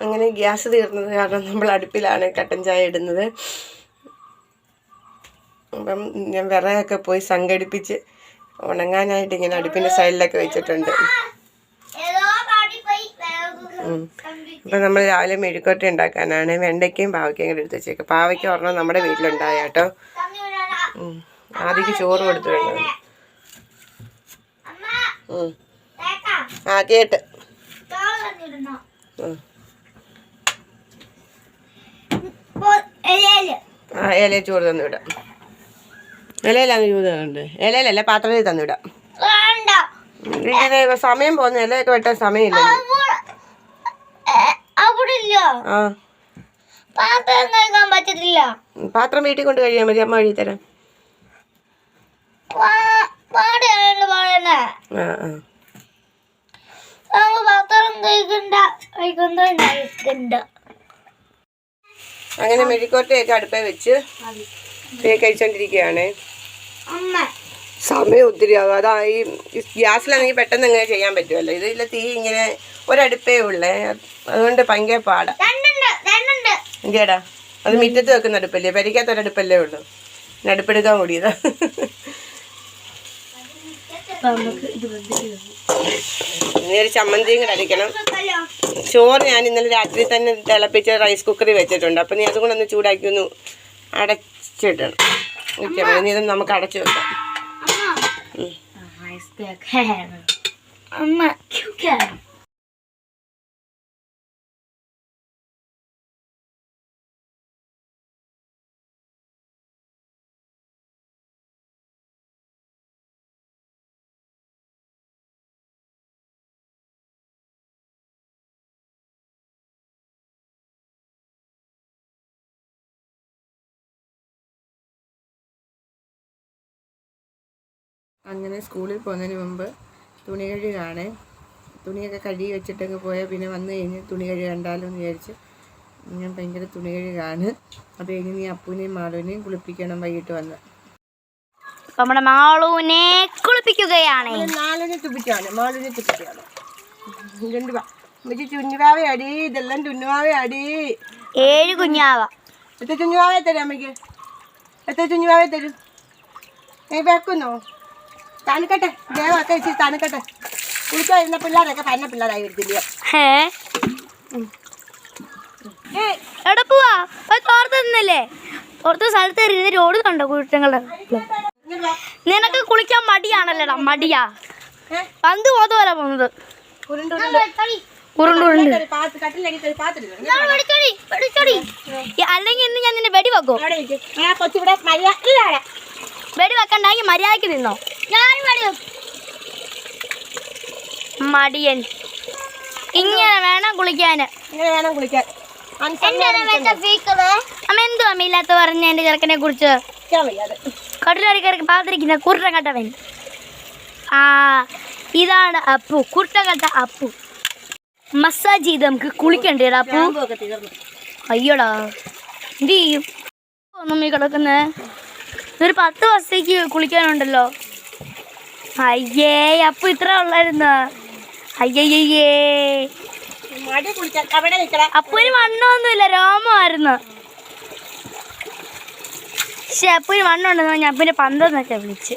അങ്ങനെ ഗ്യാസ് തീർന്നത് കാരണം നമ്മൾ അടുപ്പിലാണ് കട്ടൻ ചായ ഇടുന്നത്. അപ്പം ഞാൻ വിറകൊക്കെ പോയി സംഘടിപ്പിച്ച് ഉണങ്ങാനായിട്ട് ഇങ്ങനെ അടുപ്പിൻ്റെ സൈഡിലൊക്കെ വെച്ചിട്ടുണ്ട്. അപ്പം നമ്മൾ രാവിലെ മെഴുക്കോട്ട ഉണ്ടാക്കാനാണ്. വെണ്ടയ്ക്കയും പാവയ്ക്കയും കൂടെ എടുത്ത് വെച്ചേക്കാം. പാവയ്ക്ക ഒരെണ്ണം നമ്മുടെ വീട്ടിലുണ്ടായ കേട്ടോ. ആദ്യം ചോറ് കൊടുത്തു വേണം. ആ കേട്ട് ആ ഇലയിൽ ചോറ് തന്നുവിടാം. ഇലയിലാണ് ചോറ് തന്നുണ്ട്. ഇലയിലല്ല പാത്രത്തിൽ തന്നുവിടാം. ഇങ്ങനെ സമയം പോകുന്ന ഇലയൊക്കെ വെട്ടാൻ സമയമില്ല. ആ പാത്രം വീട്ടിൽ കൊണ്ട് കഴിയാൻ മതി. അമ്മ കഴുകി തരാം. അങ്ങനെ മെഴുക്കോട്ടയൊക്കെ അടുപ്പേ വെച്ച് കഴിച്ചോണ്ടിരിക്കുകയാണ്. സമയം ഒത്തിരി ആവും. അതാ ഈ ഗ്യാസിലാണെങ്കിൽ പെട്ടെന്ന് ഇങ്ങനെ ചെയ്യാൻ പറ്റുമല്ലോ. ഇതിൽ തീ ഇങ്ങനെ ഒരടുപ്പേ ഉള്ളേ, അതുകൊണ്ട് ഭയങ്കര പാടാ. എന്തിയാടാ അത് മുറ്റത്ത് വെക്കുന്ന അടുപ്പല്ലേ, പരിക്കാത്തൊരടുപ്പല്ലേ ഉള്ളൂ. അടുപ്പെടുക്കാൻ കൂടിയതാ. ഇനി ഒരു ചമ്മന്തിയും കൂടെ അടിക്കണം. ചോറ് ഞാൻ ഇന്നലെ രാത്രി തന്നെ തിളപ്പിച്ച് റൈസ് കുക്കറിൽ വെച്ചിട്ടുണ്ട്. അപ്പം നീ അതും കൂടെ ഒന്ന് ചൂടാക്കി ഒന്ന് അടച്ചിടണം. ഇനി ഇതൊന്ന് നമുക്ക് അടച്ചു വെക്കാം. അങ്ങനെ സ്കൂളിൽ പോകുന്നതിന് മുമ്പ് തുണി കഴുകാണ്. തുണിയൊക്കെ കഴുകി വെച്ചിട്ടൊക്കെ പോയാൽ പിന്നെ വന്നു കഴിഞ്ഞ് തുണി കഴുകണ്ടാലോ എന്ന് വിചാരിച്ച് ഞാൻ ഭയങ്കര തുണി കഴുകാണ്. അത് കഴിഞ്ഞ് നീ അപ്പൂനെയും മാളുവിനെയും കുളിപ്പിക്കണം. വൈകിട്ട് വന്ന് നമ്മുടെ മാളുവിനെ കുളിപ്പിക്കുകയാണ്. മാളുവിനെ തുപ്പിക്കാണ്. മാളുവിനെ തുപ്പിക്കാണ്. ചുഞ്ഞുവാവ അടി. ഇതെല്ലാം തുന്നുവാവ അടി. 7 കുഞ്ഞാവ. എത്ര ചുഞ്ഞുവാവെ തരും അമ്മയ്ക്ക്? എത്ര ചുഞ്ഞുവാവെ തരും? വെക്കുന്നോ? തണുക്കട്ടെ. ദേവൊക്കെ ഇച്ചിരി തണുക്കട്ടെ. കുളിക്കാൻ വരുന്ന പിള്ളേരൊക്കെ പന്ന പിള്ളേരായി വരത്തില്ലയോ? എവിടെ പോവാ? തോർത്തല്ലേ? തോർത്ത സ്ഥലത്ത് എറിയുന്ന റോഡ് കണ്ടോ കുറ്റങ്ങളുടെ? നിനക്ക് കുളിക്കാൻ മടിയാണല്ലേടാ? മടിയാ. പന്ത് പോത്ത പോലെ പോകുന്നത്. അല്ലെങ്കിൽ ഇന്ന് ഞാൻ നിന്നെ വെടി വെക്കും. വെടി വെക്കണ്ടെങ്കിൽ മര്യാദക്ക് നിന്നോ. മടിയൻ. ഇങ്ങനെ വേണം കുളിക്കാന്. അമ്മ എന്തു അമ്മയില്ലാത്ത പറഞ്ഞ എന്റെ ചെറുക്കനെ കുറിച്ച്? കട്ടിലടി കയറി പാത്തിരിക്കുന്ന കുരുട്ടൻ കട്ടവൻ. ആ ഇതാണ് അപ്പു, കുരുട്ടൻ കട്ട അപ്പു. മസാജ് ചെയ്ത് നമുക്ക് കുളിക്കണ്ടേടാ അപ്പു. അയ്യോടാ എന്ത് ചെയ്യും ഒന്നും ഈ കിടക്കുന്നേ? ഒരു 10 ദിവസത്തേക്ക് കുളിക്കാനുണ്ടല്ലോ. അയ്യേ അപ്പു ഇത്ര ഉള്ളായിരുന്നു. അയ്യയ്യേ അപ്പുവിന് വണ്ണമൊന്നുമില്ല, രോമമായിരുന്നു. പക്ഷെ അപ്പുവിന് വണ്ണമുണ്ടെന്ന് പറഞ്ഞാൽ അപ്പുവിന്റെ 12 വിളിച്ച്.